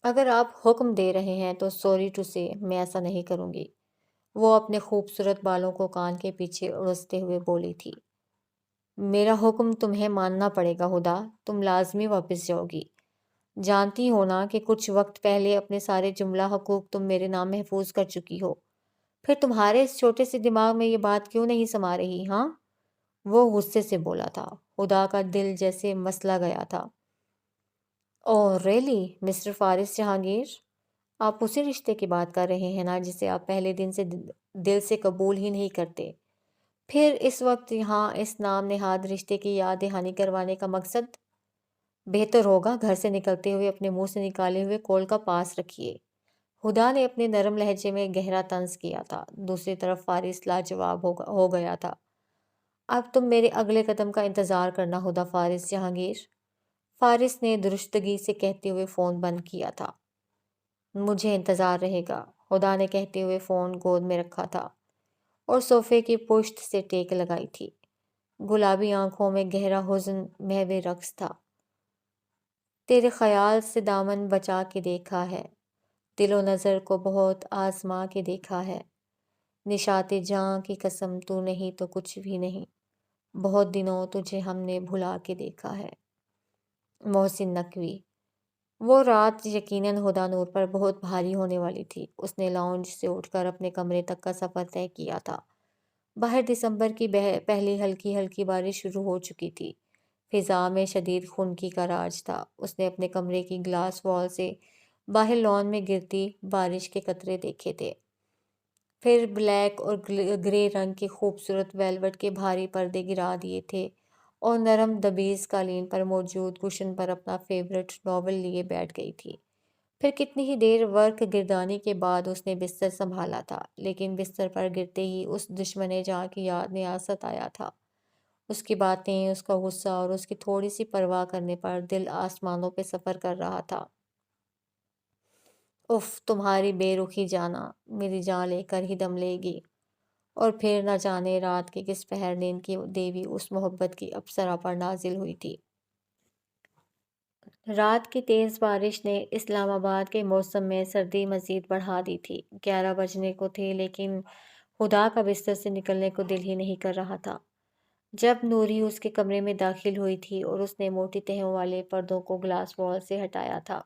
Speaker 1: اگر آپ حکم دے رہے ہیں تو سوری ٹو سے میں ایسا نہیں کروں گی۔ وہ اپنے خوبصورت بالوں کو کان کے پیچھے اڑستے ہوئے بولی تھی۔ میرا حکم تمہیں ماننا پڑے گا ہدا، تم لازمی واپس جاؤ گی۔ جانتی ہو نا کہ کچھ وقت پہلے اپنے سارے جملہ حقوق تم میرے نام محفوظ کر چکی ہو، پھر تمہارے اس چھوٹے سے دماغ میں یہ بات کیوں نہیں سما رہی؟ ہاں؟ وہ غصے سے بولا تھا۔ ہدا کا دل جیسے مسلا گیا تھا۔ اوہ ریلی مسٹر فارس جہانگیر، آپ اسی رشتے کی بات کر رہے ہیں نا جسے آپ پہلے دن سے دل سے قبول ہی نہیں کرتے؟ پھر اس وقت یہاں اس نام نہاد رشتے کی یاد دہانی کروانے کا مقصد؟ بہتر ہوگا گھر سے نکلتے ہوئے اپنے منہ سے نکالے ہوئے کول کا پاس رکھیے۔ ہدا نے اپنے نرم لہجے میں گہرا طنز کیا تھا۔ دوسری طرف فارس لاجواب ہو گیا تھا۔ اب تم میرے اگلے قدم کا انتظار کرنا ہدا فارس جہانگیر، فارس نے درستگی سے کہتے ہوئے فون بند کیا تھا۔ مجھے انتظار رہے گا، ہدا نے کہتے ہوئے فون گود میں رکھا تھا اور صوفے کی پشت سے ٹیک لگائی تھی۔ گلابی آنکھوں میں گہرا حزن محو رقص تھا۔ تیرے خیال سے دامن بچا کے دیکھا ہے، دل و نظر کو بہت آزما کے دیکھا ہے، نشاط جاں کی قسم تو نہیں تو کچھ بھی نہیں، بہت دنوں تجھے ہم نے بھلا کے دیکھا ہے۔ محسن نقوی۔ وہ رات یقیناً ہدا نور پر بہت بھاری ہونے والی تھی۔ اس نے لاؤنج سے اٹھ کر اپنے کمرے تک کا سفر طے کیا تھا۔ باہر دسمبر کی پہلی ہلکی ہلکی بارش شروع ہو چکی تھی۔ فضا میں شدید خنکی کا راج تھا۔ اس نے اپنے کمرے کی گلاس وال سے باہر لان میں گرتی بارش کے قطرے دیکھے تھے، پھر بلیک اور گرے رنگ کے خوبصورت ویلوٹ کے بھاری پردے گرا دیے تھے اور نرم دبیز قالین پر موجود کشن پر اپنا فیورٹ ناول لیے بیٹھ گئی تھی۔ پھر کتنی ہی دیر ورق گردانی کے بعد اس نے بستر سنبھالا تھا، لیکن بستر پر گرتے ہی اس دشمن جاں کی یاد نیاست آیا تھا۔ اس کی باتیں، اس کا غصہ اور اس کی تھوڑی سی پرواہ کرنے پر دل آسمانوں پہ سفر کر رہا تھا۔ اف، تمہاری بے رخی جانا میری جان لے کر ہی دم لے گی۔ اور پھر نہ جانے رات کے کس پہر نیند کی دیوی اس محبت کی اپسرا پر نازل ہوئی تھی۔ رات کی تیز بارش نے اسلام آباد کے موسم میں سردی مزید بڑھا دی تھی۔ 11 بجنے کو تھے، لیکن ہدا کا بستر سے نکلنے کو دل ہی نہیں کر رہا تھا۔ جب نوری اس کے کمرے میں داخل ہوئی تھی اور اس نے موٹی تہوں والے پردوں کو گلاس وال سے ہٹایا تھا،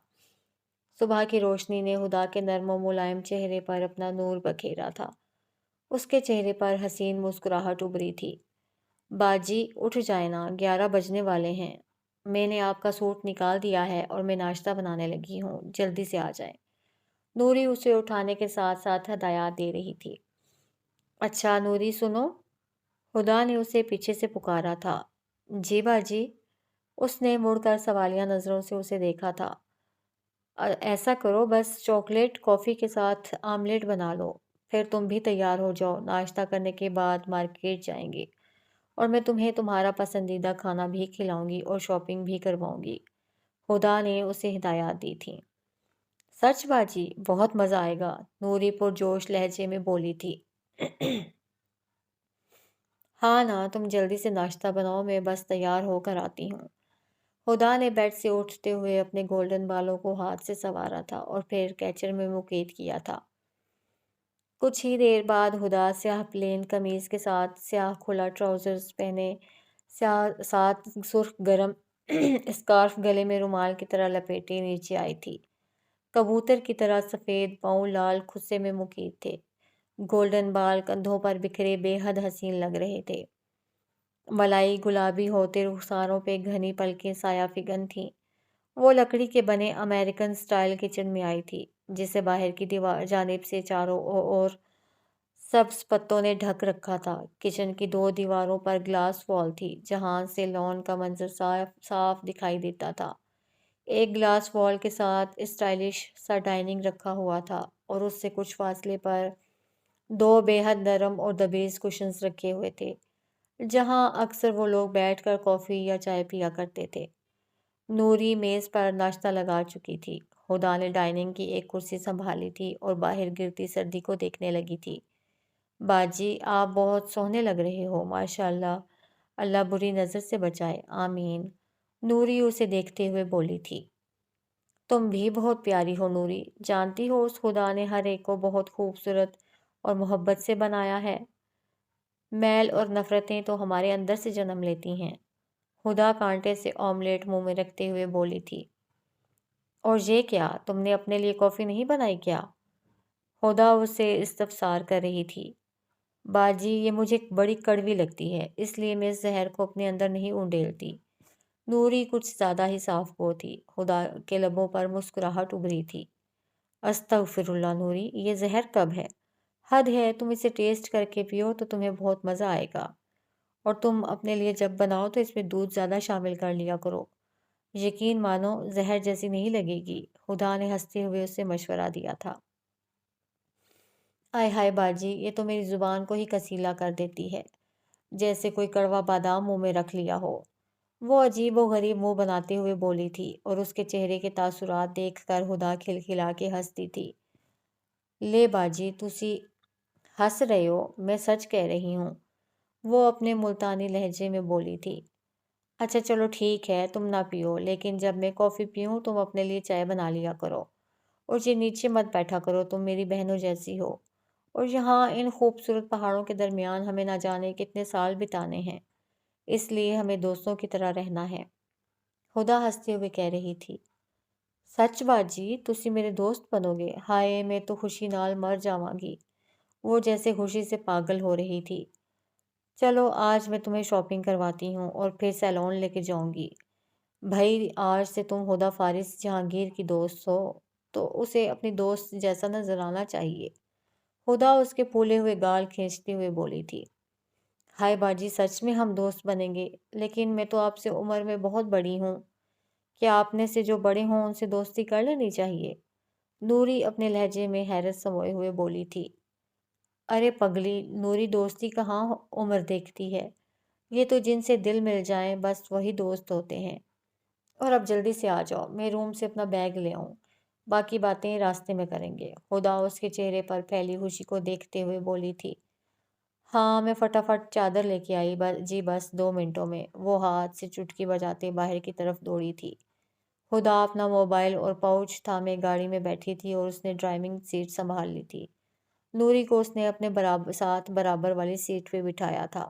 Speaker 1: صبح کی روشنی نے ہدا کے نرم و ملائم چہرے پر اپنا نور بکھیرا تھا۔ اس کے چہرے پر حسین مسکراہٹ ابھری تھی۔ باجی اٹھ جائیں نا، 11 بجنے والے ہیں۔ میں نے آپ کا سوٹ نکال دیا ہے اور میں ناشتہ بنانے لگی ہوں، جلدی سے آ جائیں۔ نوری اسے اٹھانے کے ساتھ ساتھ ہدایات دے رہی تھی۔ اچھا نوری سنو، خدا نے اسے پیچھے سے پکارا تھا۔ جی باجی، اس نے مڑ کر سوالیہ نظروں سے اسے دیکھا تھا۔ ایسا کرو، بس چاکلیٹ کافی کے ساتھ آملیٹ بنا لو، پھر تم بھی تیار ہو جاؤ، ناشتہ کرنے کے بعد مارکیٹ جائیں گے اور میں تمہیں تمہارا پسندیدہ کھانا بھی کھلاؤں گی اور شاپنگ بھی کرواؤں گی۔ خدا نے اسے ہدایات دی تھی۔ سچ باجی، بہت مزہ آئے گا، نوری پرجوش لہجے میں بولی تھی۔ ہاں نا، تم جلدی سے ناشتہ بناؤ، میں بس تیار ہو کر آتی ہوں۔ خدا نے بیڈ سے اٹھتے ہوئے اپنے گولڈن بالوں کو ہاتھ سے سنوارا تھا اور پھر کیچر میں مقید کیا تھا۔ کچھ ہی دیر بعد خدا سیاہ پلین قمیض کے ساتھ سیاہ کھلا ٹراؤزرز پہنے ساتھ سرخ گرم اسکارف گلے میں رومال کی طرح لپیٹے نیچے آئی تھی۔ کبوتر کی طرح سفید پاؤں لال خصے میں مقید تھے۔ گولڈن بال کندھوں پر بکھرے بے حد حسین لگ رہے تھے۔ ملائی گلابی ہوتے رخساروں پہ گھنی پلکیں سایہ فگن تھیں۔ وہ لکڑی کے بنے امریکن سٹائل کچن میں آئی تھی، جسے باہر کی دیوار جانب سے چاروں اور سبز پتوں نے ڈھک رکھا تھا۔ کچن کی دو دیواروں پر گلاس وال تھی، جہاں سے لان کا منظر صاف صاف دکھائی دیتا تھا۔ ایک گلاس وال کے ساتھ اسٹائلش سا ڈائننگ رکھا ہوا تھا اور اس سے کچھ فاصلے پر دو بے حد نرم اور دبیز کشنز رکھے ہوئے تھے، جہاں اکثر وہ لوگ بیٹھ کر کافی یا چائے پیا کرتے تھے۔ نوری میز پر ناشتہ لگا چکی تھی۔ خدا نے ڈائننگ کی ایک کرسی سنبھالی تھی اور باہر گرتی سردی کو دیکھنے لگی تھی۔ باجی، آپ بہت سوہنے لگ رہے ہو، ماشاء اللہ، اللہ بری نظر سے بچائے، آمین، نوری اسے دیکھتے ہوئے بولی تھی۔ تم بھی بہت پیاری ہو نوری، جانتی ہو اس خدا نے ہر ایک کو بہت خوبصورت اور محبت سے بنایا ہے۔ میل اور نفرتیں تو ہمارے اندر سے جنم لیتی ہیں۔ خدا کانٹے سے آملیٹ منہ میں رکھتے ہوئے بولی تھی۔ اور یہ کیا، تم نے اپنے لیے کافی نہیں بنائی کیا؟ خدا اسے استفسار کر رہی تھی۔ باجی، یہ مجھے بڑی کڑوی لگتی ہے، اس لیے میں اس زہر کو اپنے اندر نہیں اونڈیلتی۔ نوری کچھ زیادہ ہی صاف گو تھی۔ خدا کے لبوں پر مسکراہٹ ابھری تھی۔ استغفر اللہ نوری، یہ زہر کب ہے؟ حد ہے، تم اسے ٹیسٹ کر کے پیو تو تمہیں بہت مزہ آئے گا، اور تم اپنے لیے جب بناؤ تو اس میں دودھ زیادہ شامل کر لیا کرو، یقین مانو زہر جیسی نہیں لگے گی، خدا نے ہنستے ہوئے اسے مشورہ دیا تھا۔ آئے ہائے باجی، یہ تو میری زبان کو ہی کسیلا کر دیتی ہے، جیسے کوئی کڑوا بادام منہ میں رکھ لیا ہو، وہ عجیب و غریب منہ بناتے ہوئے بولی تھی، اور اس کے چہرے کے تاثرات دیکھ کر خدا کھلکھلا کے ہنستی تھی۔ لے باجی، تسی ہنس رہے ہو، میں سچ کہہ رہی ہوں، وہ اپنے ملتانی لہجے میں بولی تھی۔ اچھا چلو ٹھیک ہے، تم نہ پیو، لیکن جب میں کافی پیوں تم اپنے لیے چائے بنا لیا کرو، اور یہ نیچے مت بیٹھا کرو، تم میری بہنوں جیسی ہو، اور یہاں ان خوبصورت پہاڑوں کے درمیان ہمیں نہ جانے کتنے سال بتانے ہیں، اس لیے ہمیں دوستوں کی طرح رہنا ہے، خدا ہنستے ہوئے کہہ رہی تھی۔ سچ باجی، تسی میرے دوست بنو گے؟ ہائے، میں تو خوشی نال مر جاواں گی، وہ جیسے خوشی سے پاگل ہو رہی تھی۔ چلو آج میں تمہیں شاپنگ کرواتی ہوں اور پھر سیلون لے کے جاؤں گی۔ بھائی، آج سے تم ہدیٰ فارس جہانگیر کی دوست ہو، تو اسے اپنی دوست جیسا نظر آنا چاہیے۔ خدا اس کے پھولے ہوئے گال کھینچتے ہوئے بولی تھی۔ ہائے باجی، سچ میں ہم دوست بنیں گے، لیکن میں تو آپ سے عمر میں بہت بڑی ہوں، کیا آپ نے سے جو بڑے ہوں ان سے دوستی کر لینی چاہیے؟ نوری اپنے لہجے میں حیرت سموئے ہوئے بولی تھی۔ ارے پگلی، نوری دوستی کہاں عمر دیکھتی ہے، یہ تو جن سے دل مل جائیں بس وہی دوست ہوتے ہیں۔ اور اب جلدی سے آ جاؤ، میں روم سے اپنا بیگ لے آؤں، باقی باتیں راستے میں کریں گے۔ خدا اس کے چہرے پر پھیلی خوشی کو دیکھتے ہوئے بولی تھی۔ ہاں، میں فٹافٹ چادر لے کے آئی، جی بس 2 منٹوں میں، وہ ہاتھ سے چٹکی بجاتے باہر کی طرف دوڑی تھی۔ خدا اپنا موبائل اور پاؤچ تھامے گاڑی میں بیٹھی تھی اور اس نے ڈرائیونگ سیٹ سنبھال لی تھی۔ نوری کو اس نے اپنے ساتھ برابر والی سیٹ پہ بٹھایا تھا۔